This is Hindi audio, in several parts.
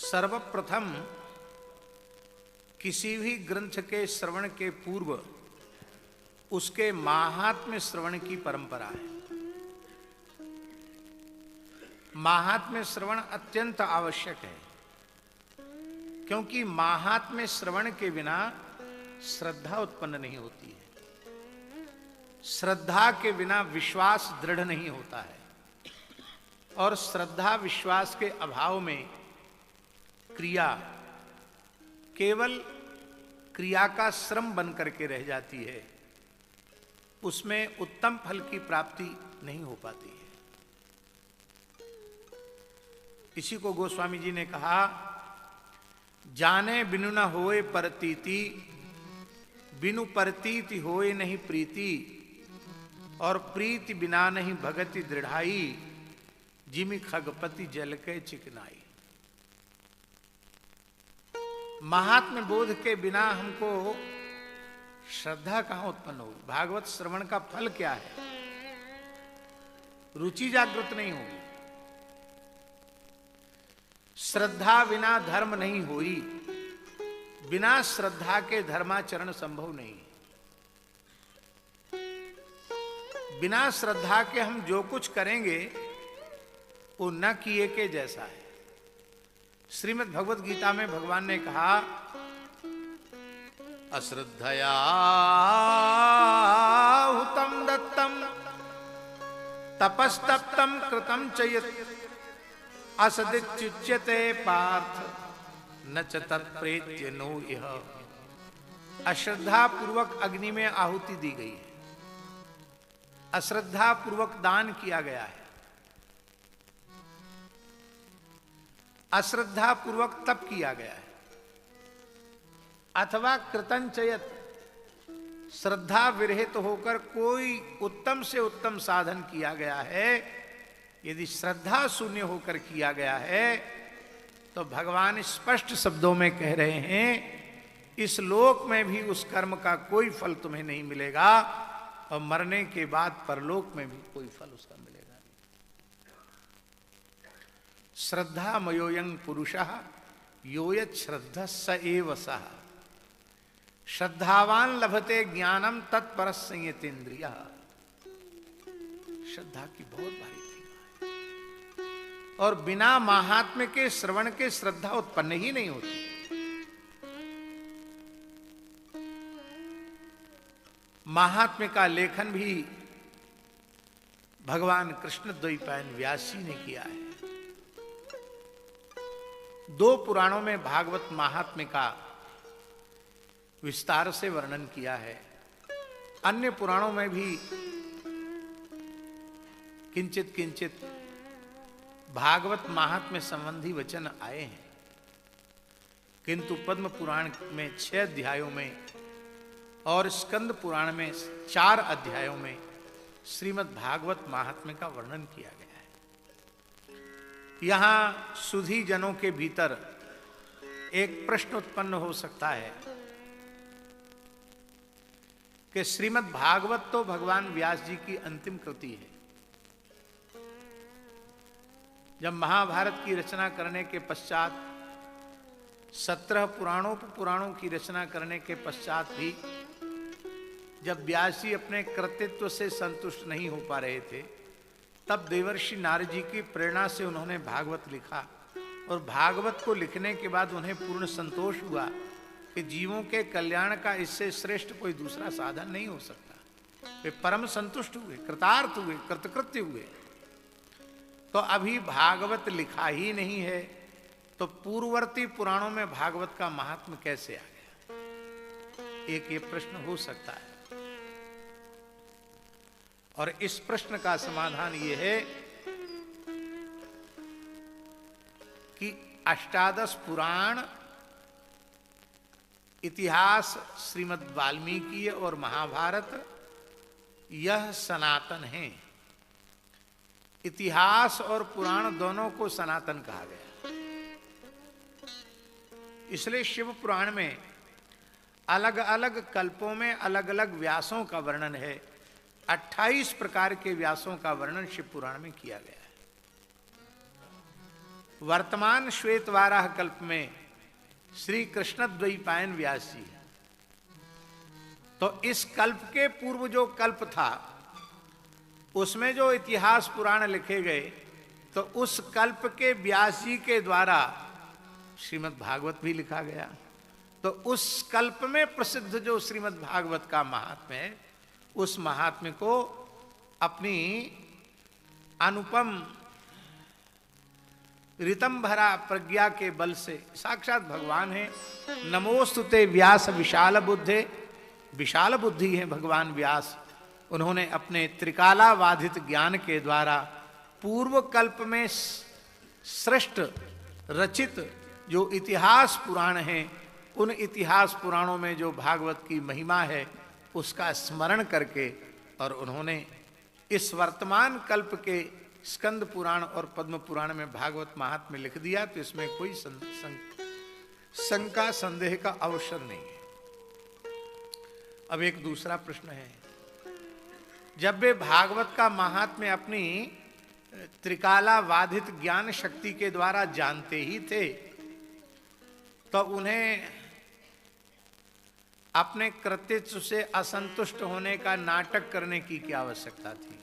सर्वप्रथम किसी भी ग्रंथ के श्रवण के पूर्व उसके माहात्म्य श्रवण की परंपरा है। माहात्म्य श्रवण अत्यंत आवश्यक है, क्योंकि माहात्म्य श्रवण के बिना श्रद्धा उत्पन्न नहीं होती है। श्रद्धा के बिना विश्वास दृढ़ नहीं होता है, और श्रद्धा विश्वास के अभाव में क्रिया केवल क्रिया का श्रम बन करके रह जाती है, उसमें उत्तम फल की प्राप्ति नहीं हो पाती है। इसी को गोस्वामी जी ने कहा, जाने बिनु न होए परतीति, बिनु परतीति होए नहीं प्रीति, और प्रीति बिना नहीं भगति दृढ़ाई, जिमि खगपति जल के चिकनाई। महात्म्य बोध के बिना हमको श्रद्धा कहां उत्पन्न होगी? भागवत श्रवण का फल क्या है? रुचि जागृत नहीं होगी। श्रद्धा बिना धर्म नहीं होई, बिना श्रद्धा के धर्माचरण संभव नहीं। बिना श्रद्धा के हम जो कुछ करेंगे वो न किए के जैसा है। श्रीमद् भगवत गीता में भगवान ने कहा, अश्रद्धया हुतम दत्तम तपस्तप्तम कृतम च यत् असदिच्युच्यते पार्थ न च तत्प्रेत्य नो इह। अश्रद्धा पूर्वक अग्नि में आहुति दी गई है, अश्रद्धा पूर्वक दान किया गया है, अश्रद्धा पूर्वक तप किया गया है, अथवा कृतंचयत श्रद्धा विरहित होकर कोई उत्तम से उत्तम साधन किया गया है। यदि श्रद्धा शून्य होकर किया गया है तो भगवान स्पष्ट शब्दों में कह रहे हैं, इस लोक में भी उस कर्म का कोई फल तुम्हें नहीं मिलेगा, और मरने के बाद परलोक में भी कोई फल उसका मिलेगा। श्रद्धा मयोयं पुरुषः योयत श्रद्धा स एव सः, श्रद्धावान लभते ज्ञानम तत्पर संयतेन्द्रिय। श्रद्धा की बहुत भारी सीमा है, और बिना महात्म्य के श्रवण के श्रद्धा उत्पन्न ही नहीं होती। महात्म्य का लेखन भी भगवान कृष्ण द्वैपायन व्यास जी ने किया है। 2 पुराणों में भागवत महात्म्य का विस्तार से वर्णन किया है। अन्य पुराणों में भी किंचित किंचित भागवत महात्म्य संबंधी वचन आए हैं, किंतु पद्म पुराण में 6 अध्यायों में और स्कंद पुराण में 4 अध्यायों में श्रीमद् भागवत महात्म्य का वर्णन किया गया है। यहां सुधी जनों के भीतर एक प्रश्न उत्पन्न हो सकता है कि श्रीमद् भागवत तो भगवान व्यास जी की अंतिम कृति है। जब महाभारत की रचना करने के पश्चात 17 पुराणों की रचना करने के पश्चात भी जब व्यास जी अपने कृतित्व से संतुष्ट नहीं हो पा रहे थे, तब देवर्षि नारद जी की प्रेरणा से उन्होंने भागवत लिखा, और भागवत को लिखने के बाद उन्हें पूर्ण संतोष हुआ कि जीवों के कल्याण का इससे श्रेष्ठ कोई दूसरा साधन नहीं हो सकता। वे परम संतुष्ट हुए, कृतार्थ हुए, कृतकृत्य हुए। तो अभी भागवत लिखा ही नहीं है, तो पूर्ववर्ती पुराणों में भागवत का महात्म्य कैसे आ गया? एक ये प्रश्न हो सकता है, और इस प्रश्न का समाधान ये है कि 18 पुराण, इतिहास श्रीमद् वाल्मीकि और महाभारत, यह सनातन है। इतिहास और पुराण दोनों को सनातन कहा गया। इसलिए शिव पुराण में अलग अलग कल्पों में अलग अलग व्यासों का वर्णन है। 28 प्रकार के व्यासों का वर्णन शिव पुराण में किया गया है। वर्तमान श्वेतवाराह कल्प में श्री कृष्ण द्वैपायन व्यास जी। तो इस कल्प के पूर्व जो कल्प था उसमें जो इतिहास पुराण लिखे गए, तो उस कल्प के व्यास जी के द्वारा श्रीमद् भागवत भी लिखा गया। तो उस कल्प में प्रसिद्ध जो श्रीमद् भागवत का महात्म्य है, उस महात्म्य को अपनी अनुपम ऋतम भरा प्रज्ञा के बल से, साक्षात भगवान है, नमोस्तुते व्यास विशाल बुद्धे, विशाल बुद्धि है भगवान व्यास। उन्होंने अपने त्रिकालावाधित ज्ञान के द्वारा पूर्व कल्प में श्रेष्ठ रचित जो इतिहास पुराण हैं, उन इतिहास पुराणों में जो भागवत की महिमा है उसका स्मरण करके, और उन्होंने इस वर्तमान कल्प के स्कंद पुराण और पद्म पुराण में भागवत महात्म्य लिख दिया। तो इसमें कोई शंका संदेह का अवसर नहीं है। अब एक दूसरा प्रश्न है, जब वे भागवत का महात्म्य अपनी त्रिकालावाधित ज्ञान शक्ति के द्वारा जानते ही थे, तो उन्हें अपने कृतित्व से असंतुष्ट होने का नाटक करने की क्या आवश्यकता थी?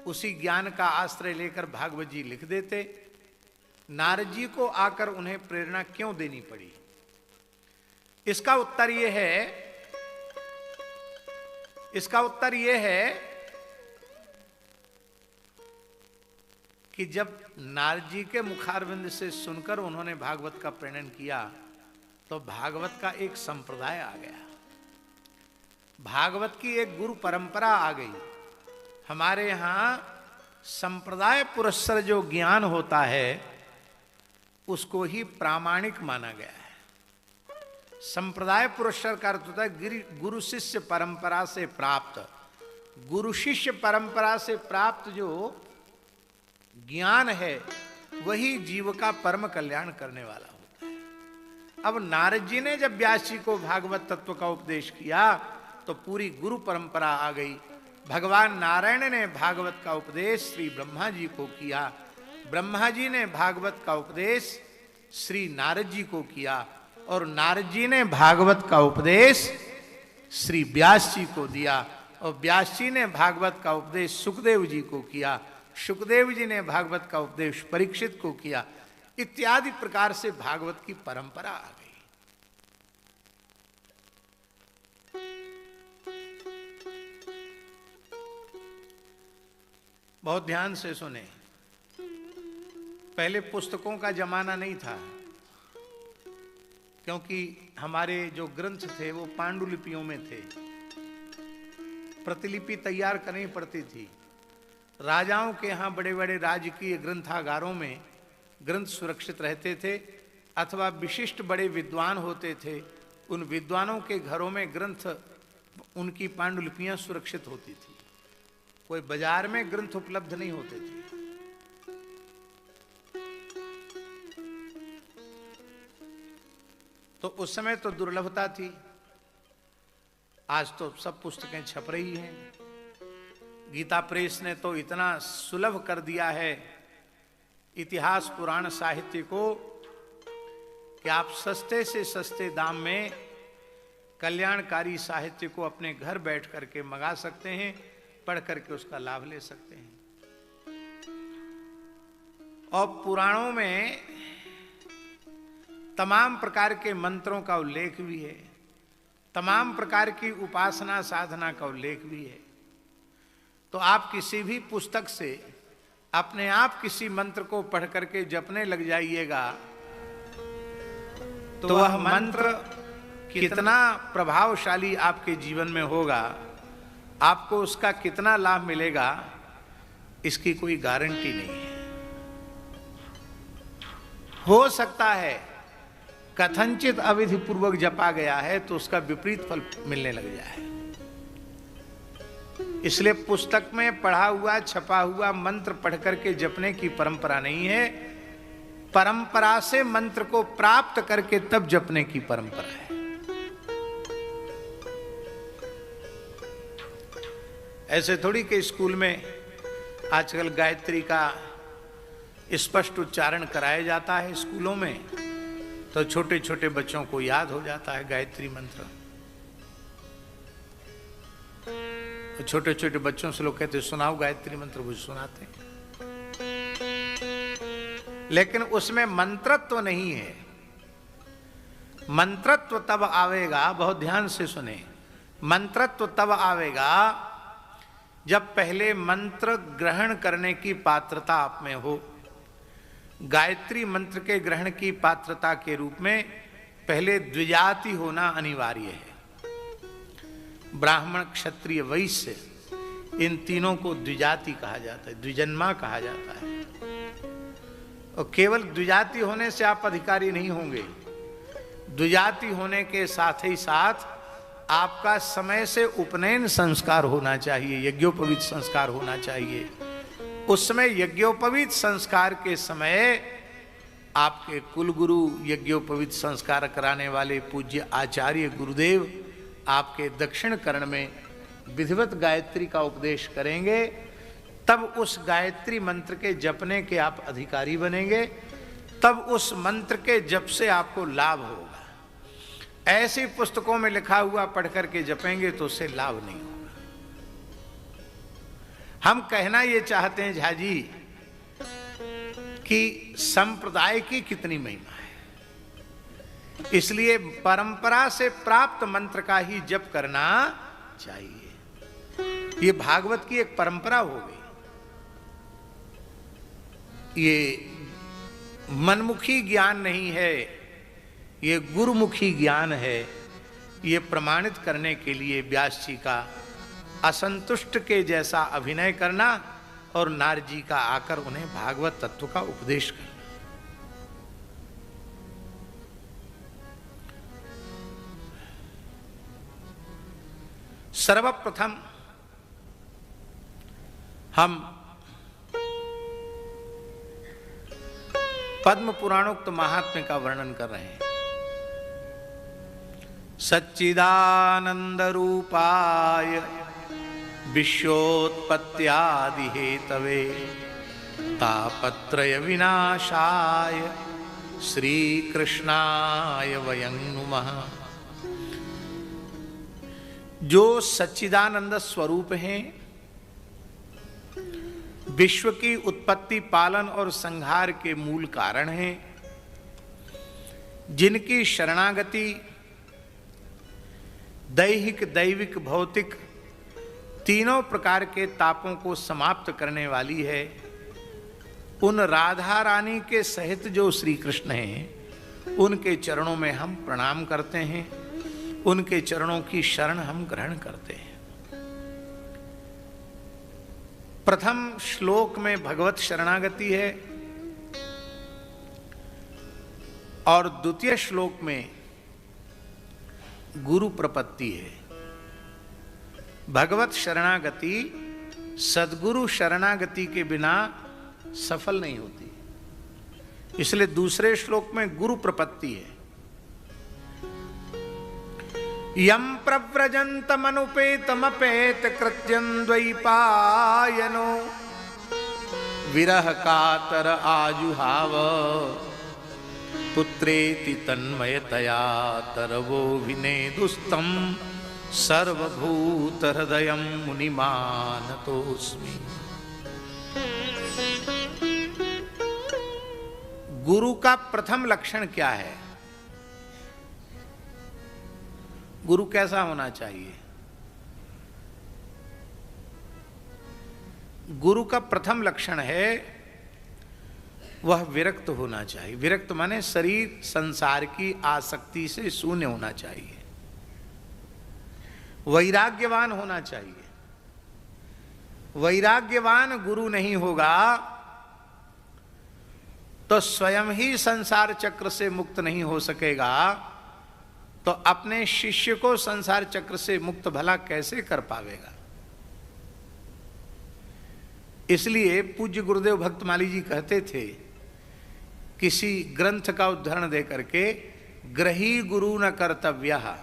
उसी ज्ञान का आश्रय लेकर भागवत जी लिख देते। नारद जी को आकर उन्हें प्रेरणा क्यों देनी पड़ी? इसका उत्तर यह है कि जब नारद जी के मुखारविंद से सुनकर उन्होंने भागवत का प्रणयन किया, तो भागवत का एक संप्रदाय आ गया, भागवत की एक गुरु परंपरा आ गई। हमारे यहां संप्रदाय पुरस्सर जो ज्ञान होता है उसको ही प्रामाणिक माना गया है। संप्रदाय पुरस्सर का अर्थ होता है गुरु शिष्य परंपरा से प्राप्त, गुरु शिष्य परंपरा से प्राप्त जो ज्ञान है वही जीव का परम कल्याण करने वाला होता है। अब नारद जी ने जब व्यास जी को भागवत तत्व का उपदेश किया तो पूरी गुरु परंपरा आ गई। भगवान नारायण ने भागवत का उपदेश श्री ब्रह्मा जी को किया, ब्रह्मा जी ने भागवत का उपदेश श्री नारद जी को किया, और नारद जी ने भागवत का उपदेश श्री व्यास जी को दिया, और व्यास जी ने भागवत का उपदेश सुखदेव जी को किया, सुखदेव जी ने भागवत का उपदेश परीक्षित को किया। इत्यादि प्रकार से भागवत की परंपरा आ गई। बहुत ध्यान से सुने, पहले पुस्तकों का जमाना नहीं था, क्योंकि हमारे जो ग्रंथ थे वो पांडुलिपियों में थे, प्रतिलिपि तैयार करनी पड़ती थी। राजाओं के यहाँ बड़े बड़े राजकीय ग्रंथागारों में ग्रंथ सुरक्षित रहते थे, अथवा विशिष्ट बड़े विद्वान होते थे, उन विद्वानों के घरों में ग्रंथ, उनकी पांडुलिपियां सुरक्षित होती थी। कोई बाजार में ग्रंथ उपलब्ध नहीं होते थे। तो उस समय तो दुर्लभता थी। आज तो सब पुस्तकें छप रही हैं। गीता प्रेस ने तो इतना सुलभ कर दिया है इतिहास पुराण साहित्य को कि आप सस्ते से सस्ते दाम में कल्याणकारी साहित्य को अपने घर बैठ करके मंगा सकते हैं, पढ़ करके उसका लाभ ले सकते हैं। और पुराणों में तमाम प्रकार के मंत्रों का उल्लेख भी है, तमाम प्रकार की उपासना साधना का उल्लेख भी है। तो आप किसी भी पुस्तक से अपने आप किसी मंत्र को पढ़ करके जपने लग जाइएगा तो वह मंत्र कितना प्रभावशाली आपके जीवन में होगा, आपको उसका कितना लाभ मिलेगा, इसकी कोई गारंटी नहीं है। हो सकता है कथनचित अविधि पूर्वक जपा गया है तो उसका विपरीत फल मिलने लग जाए। इसलिए पुस्तक में पढ़ा हुआ छपा हुआ मंत्र पढ़ करके जपने की परंपरा नहीं है, परंपरा से मंत्र को प्राप्त करके तब जपने की परंपरा है। ऐसे थोड़ी कि स्कूल में आजकल गायत्री का स्पष्ट उच्चारण कराया जाता है स्कूलों में, तो छोटे छोटे बच्चों को याद हो जाता है गायत्री मंत्र। तो छोटे छोटे बच्चों से लोग कहते सुनाओ गायत्री मंत्र, वो सुनाते हैं, लेकिन उसमें मंत्रत्व नहीं है। मंत्रत्व तब आवेगा, बहुत ध्यान से सुने, मंत्रत्व तब आवेगा जब पहले मंत्र ग्रहण करने की पात्रता आप में हो। गायत्री मंत्र के ग्रहण की पात्रता के रूप में पहले द्विजाति होना अनिवार्य है। ब्राह्मण, क्षत्रिय, वैश्य, इन तीनों को द्विजाति कहा जाता है, द्विजन्मा कहा जाता है। और केवल द्विजाति होने से आप अधिकारी नहीं होंगे, द्विजाति होने के साथ ही साथ आपका समय से उपनयन संस्कार होना चाहिए, यज्ञोपवीत संस्कार होना चाहिए। उस समय यज्ञोपवीत संस्कार के समय आपके कुलगुरु, यज्ञोपवीत संस्कार कराने वाले पूज्य आचार्य गुरुदेव आपके दक्षिण कर्ण में विधिवत गायत्री का उपदेश करेंगे। तब उस गायत्री मंत्र के जपने के आप अधिकारी बनेंगे, तब उस मंत्र के जप से आपको लाभ होगा। ऐसी पुस्तकों में लिखा हुआ पढ़ करके जपेंगे तो उससे लाभ नहीं होगा। हम कहना ये चाहते हैं झा जी कि संप्रदाय की कितनी महिमा है, इसलिए परंपरा से प्राप्त मंत्र का ही जप करना चाहिए। ये भागवत की एक परंपरा हो गई। ये मनमुखी ज्ञान नहीं है, ये गुरुमुखी ज्ञान है। ये प्रमाणित करने के लिए व्यास जी का असंतुष्ट के जैसा अभिनय करना और नारद जी का आकर उन्हें भागवत तत्व का उपदेश करना। सर्वप्रथम हम पद्म पुराणोक्त महात्म्य का वर्णन कर रहे हैं। सच्चिदानंद रूपाय विश्वोत्पत्त्यादि हेतवे तापत्रय विनाशाय श्री कृष्णाय वयं नुमः। जो सच्चिदानंद स्वरूप हैं, विश्व की उत्पत्ति, पालन और संहार के मूल कारण हैं, जिनकी शरणागति दैहिक, दैविक, भौतिक तीनों प्रकार के तापों को समाप्त करने वाली है, उन राधा रानी के सहित जो श्री कृष्ण हैं, उनके चरणों में हम प्रणाम करते हैं, उनके चरणों की शरण हम ग्रहण करते हैं। प्रथम श्लोक में भगवत शरणागति है और द्वितीय श्लोक में गुरु प्रपत्ति है। भगवत शरणागति सद्गुरु शरणागति के बिना सफल नहीं होती, इसलिए दूसरे श्लोक में गुरु प्रपत्ति है। यम प्रव्रजन्तमनुपेतमपेत कृत्यं द्वैपायनो विरह कातर आजुहाव पुत्रेति तन्मयतया तरवो विनेदुस्तं सर्वभूत हृदयं मुनिमानतोस्मि। गुरु का प्रथम लक्षण क्या है? गुरु कैसा होना चाहिए? गुरु का प्रथम लक्षण है वह विरक्त होना चाहिए। विरक्त माने शरीर संसार की आसक्ति से शून्य होना चाहिए, वैराग्यवान होना चाहिए। वैराग्यवान गुरु नहीं होगा तो स्वयं ही संसार चक्र से मुक्त नहीं हो सकेगा, तो अपने शिष्य को संसार चक्र से मुक्त भला कैसे कर पावेगा? इसलिए पूज्य गुरुदेव भक्तमाली जी कहते थे, किसी ग्रंथ का उदाहरण दे करके, ग्रही गुरु न कर्तव्यः।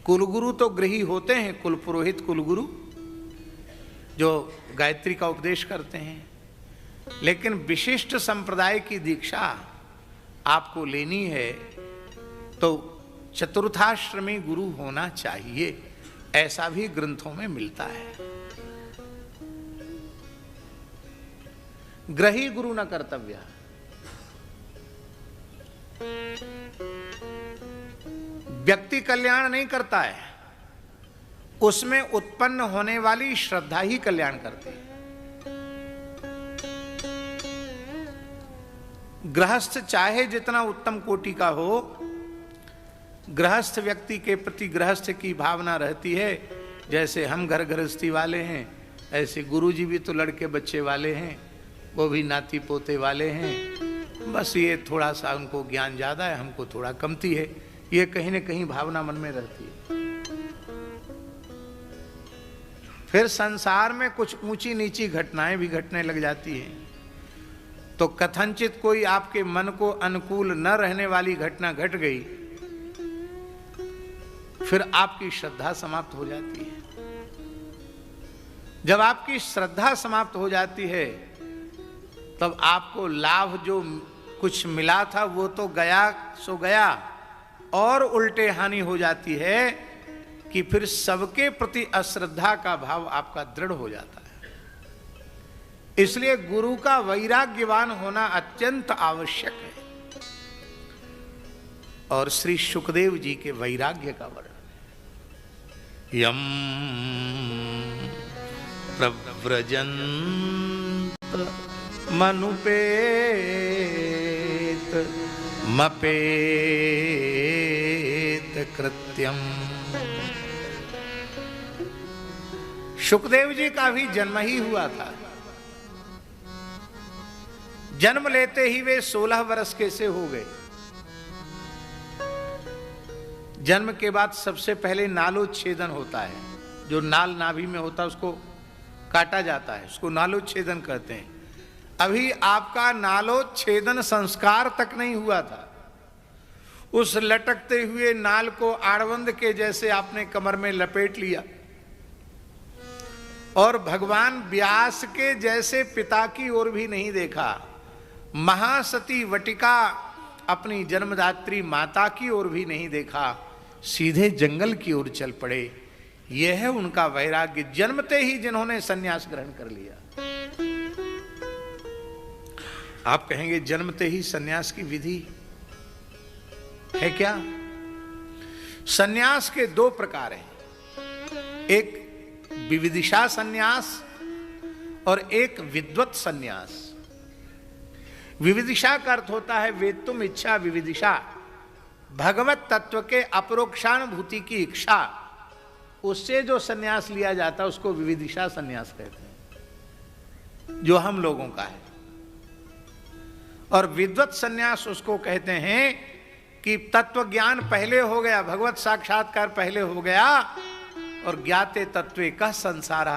कुलगुरु तो ग्रही होते हैं, कुल पुरोहित कुलगुरु, जो गायत्री का उपदेश करते हैं, लेकिन विशिष्ट संप्रदाय की दीक्षा आपको लेनी है तो चतुर्थाश्रमी गुरु होना चाहिए, ऐसा भी ग्रंथों में मिलता है। ग्रही गुरु न कर्तव्य। व्यक्ति कल्याण नहीं करता है, उसमें उत्पन्न होने वाली श्रद्धा ही कल्याण करती है। गृहस्थ चाहे जितना उत्तम कोटि का हो, गृहस्थ व्यक्ति के प्रति गृहस्थ की भावना रहती है। जैसे हम घर गृहस्थी वाले हैं, ऐसे गुरुजी भी तो लड़के बच्चे वाले हैं, वो भी नाती पोते वाले हैं। बस ये थोड़ा सा उनको ज्ञान ज़्यादा है, हमको थोड़ा कमती है, ये कहीं न कहीं भावना मन में रहती है। फिर संसार में कुछ ऊंची नीची घटनाएं भी घटने लग जाती हैं, तो कथनचित कोई आपके मन को अनुकूल न रहने वाली घटना घट गई, फिर आपकी श्रद्धा समाप्त हो जाती है। जब आपकी श्रद्धा समाप्त हो जाती है, तब आपको लाभ जो कुछ मिला था वो तो गया सो गया, और उल्टे हानि हो जाती है कि फिर सबके प्रति अश्रद्धा का भाव आपका दृढ़ हो जाता है। इसलिए गुरु का वैराग्यवान होना अत्यंत आवश्यक है। और श्री सुखदेव जी के वैराग्य का वर्णन है। यम प्रव्रजंत मनुपेत मपेत कृत्यम। सुखदेव जी का भी जन्म ही हुआ था। जन्म लेते ही वे 16 वर्ष के से हो गए। जन्म के बाद सबसे पहले नालोच्छेदन होता है। जो नाल नाभि में होता है उसको काटा जाता है, उसको नालोच्छेदन कहते हैं। अभी आपका नालोच्छेदन संस्कार तक नहीं हुआ था। उस लटकते हुए नाल को आड़वंद के जैसे आपने कमर में लपेट लिया, और भगवान व्यास के जैसे पिता की ओर भी नहीं देखा। महासती वटिका अपनी जन्मदात्री माता की ओर भी नहीं देखा, सीधे जंगल की ओर चल पड़े। यह है उनका वैराग्य। जन्मते ही जिन्होंने सन्यास ग्रहण कर लिया। आप कहेंगे जन्मते ही सन्यास की विधि है क्या? सन्यास के 2 प्रकार हैं, एक विविदिशा सन्यास और एक विद्वत सन्यास। विविदिशा का अर्थ होता है वेत्तुम इच्छा विविदिशा, भगवत तत्व के अपरोक्षानुभूति की इच्छा। उससे जो सन्यास लिया जाता है उसको विविदिशा सन्यास कहते हैं, जो हम लोगों का है। और विद्वत सन्यास उसको कहते हैं कि तत्व ज्ञान पहले हो गया, भगवत साक्षात्कार पहले हो गया, और ज्ञाते तत्वे कह संसार,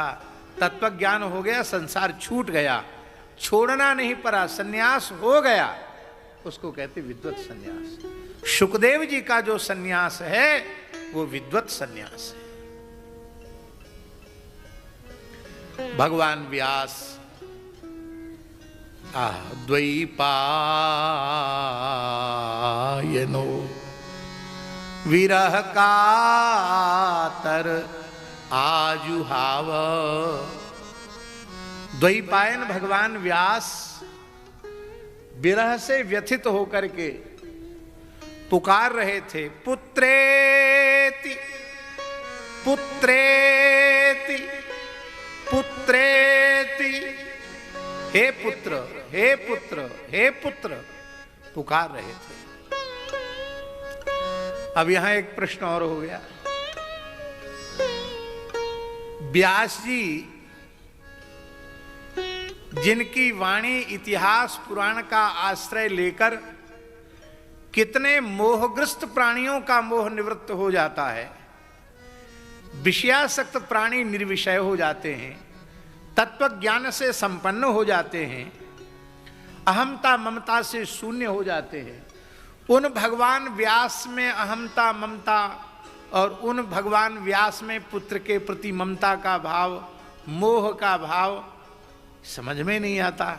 तत्व ज्ञान हो गया, संसार छूट गया, छोड़ना नहीं पड़ा, सन्यास हो गया, उसको कहते विद्वत सन्यास। सुखदेव जी का जो सन्यास है वो विद्वत सन्यास है। भगवान व्यास द्वैपायनो विरह कातर आजुहाव। द्वैपायन भगवान व्यास विरह से व्यथित होकर के पुकार रहे थे, पुत्रेति पुत्रेति पुत्रेति, हे पुत्र हे पुत्र हे पुत्र, पुकार रहे थे। अब यहां एक प्रश्न और हो गया। व्यास जी जिनकी वाणी इतिहास पुराण का आश्रय लेकर कितने मोहग्रस्त प्राणियों का मोह निवृत्त हो जाता है, विषयासक्त प्राणी निर्विषय हो जाते हैं, तत्व ज्ञान से संपन्न हो जाते हैं, अहमता ममता से शून्य हो जाते हैं। उन भगवान व्यास में अहमता ममता और उन भगवान व्यास में पुत्र के प्रति ममता का भाव मोह का भाव समझ में नहीं आता।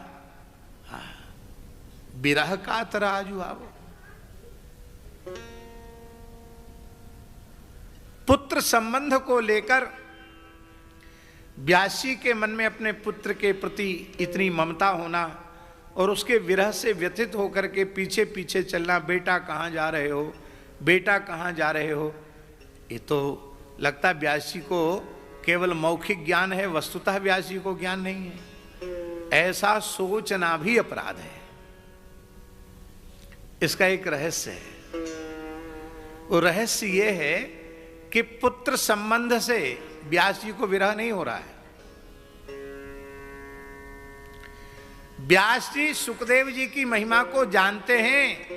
विरह का तराजू आवो। पुत्र संबंध को लेकर व्यास जी के मन में अपने पुत्र के प्रति इतनी ममता होना और उसके विरह से व्यथित होकर के पीछे पीछे चलना, बेटा कहाँ जा रहे हो, बेटा कहाँ जा रहे हो, ये तो लगता व्यास जी को केवल मौखिक ज्ञान है, वस्तुतः व्यास जी को ज्ञान नहीं है। ऐसा सोचना भी अपराध है। इसका एक रहस्य है। वो रहस्य ये है कि पुत्र संबंध से व्यास जी को विरह नहीं हो रहा है। व्यास जी सुखदेव जी की महिमा को जानते हैं।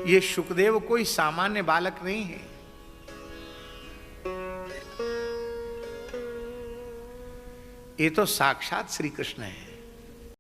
ये सुखदेव कोई सामान्य बालक नहीं है। ये तो साक्षात श्री कृष्ण है।